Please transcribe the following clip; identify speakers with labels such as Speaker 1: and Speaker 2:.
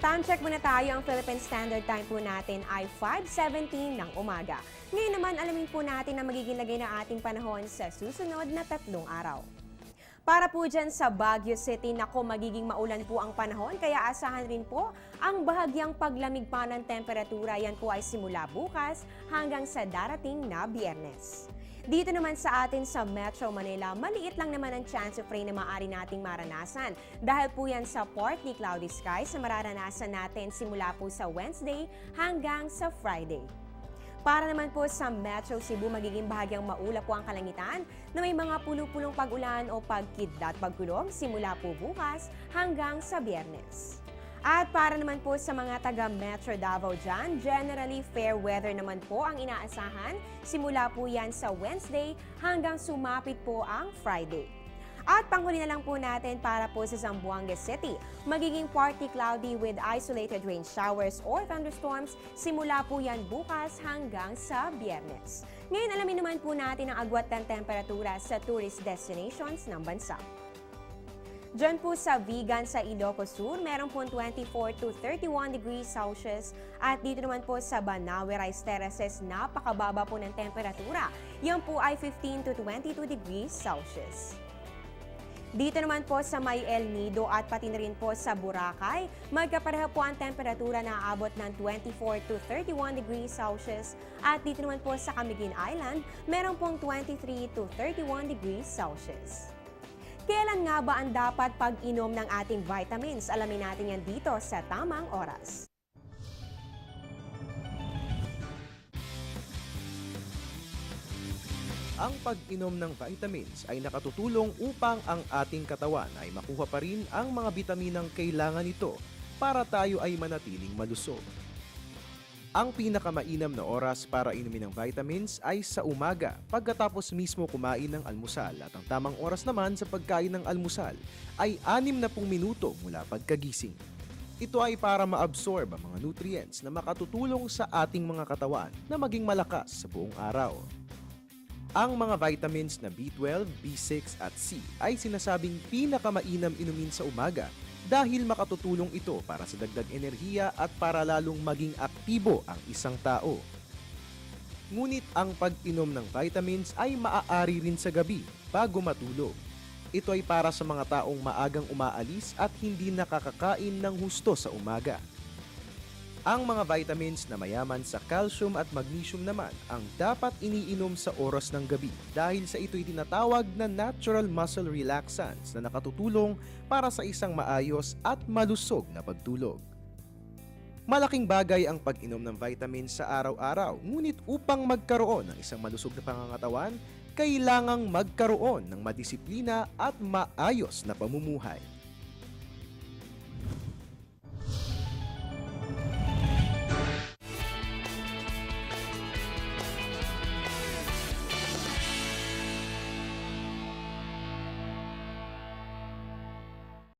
Speaker 1: Time check muna tayo. Ang Philippine Standard Time po natin ay 5:17 ng umaga. Ngayon naman, alamin po natin ang magiging lagay ng ating panahon sa susunod na 3 araw. Para po dyan sa Baguio City, magiging maulan po ang panahon, kaya asahan rin po ang bahagyang paglamig pa ng temperatura. Yan po ay simula bukas hanggang sa darating na Biyernes. Dito naman sa atin sa Metro Manila, maliit lang naman ang chance of rain na maaari nating maranasan. Dahil po yan sa partly cloudy skies na mararanasan natin simula po sa Wednesday hanggang sa Friday. Para naman po sa Metro Cebu, magiging bahagyang maulap po ang kalangitan na may mga pulo-pulong pag-ulan o pagkidlat pagkulog simula po bukas hanggang sa Biyernes. At para naman po sa mga taga Metro Davao dyan, generally fair weather naman po ang inaasahan simula po yan sa Wednesday hanggang sumapit po ang Friday. At panghuli na lang po natin para po sa Zamboanga City, magiging partly cloudy with isolated rain showers or thunderstorms simula po yan bukas hanggang sa Biyernes. Ngayon alamin naman po natin ang agwat ng temperatura sa tourist destinations ng bansa. Diyan po sa Vigan sa Ilocos Sur, meron po 24 to 31 degrees Celsius. At dito naman po sa Banawe Rice Terraces, napakababa po ng temperatura. Yan po ay 15 to 22 degrees Celsius. Dito naman po sa May El Nido at pati na rin po sa Boracay, magkapareha po ang temperatura na aabot ng 24 to 31 degrees Celsius. At dito naman po sa Camiguin Island, meron pong 23 to 31 degrees Celsius. Kailan nga ba ang dapat pag-inom ng ating vitamins? Alamin natin yan dito sa tamang oras.
Speaker 2: Ang pag-inom ng vitamins ay nakatutulong upang ang ating katawan ay makuha pa rin ang mga bitaminang kailangan nito para tayo ay manatiling malusog. Ang pinakamainam na oras para inumin ng vitamins ay sa umaga pagkatapos mismo kumain ng almusal, at ang tamang oras naman sa pagkain ng almusal ay 60 minuto mula pagkagising. Ito ay para ma-absorb ang mga nutrients na makatutulong sa ating mga katawan na maging malakas sa buong araw. Ang mga vitamins na B12, B6 at C ay sinasabing pinakamainam inumin sa umaga dahil makatutulong ito para sa dagdag enerhiya at para lalong maging aktibo ang isang tao. Ngunit ang pag-inom ng vitamins ay maaari rin sa gabi bago matulog. Ito ay para sa mga taong maagang umaalis at hindi nakakakain ng husto sa umaga. Ang mga vitamins na mayaman sa calcium at magnesium naman ang dapat iniinom sa oras ng gabi dahil sa ito'y tinatawag na natural muscle relaxants na nakatutulong para sa isang maayos at malusog na pagtulog. Malaking bagay ang pag-inom ng vitamins sa araw-araw, ngunit upang magkaroon ng isang malusog na pangangatawan, kailangang magkaroon ng madisiplina at maayos na pamumuhay.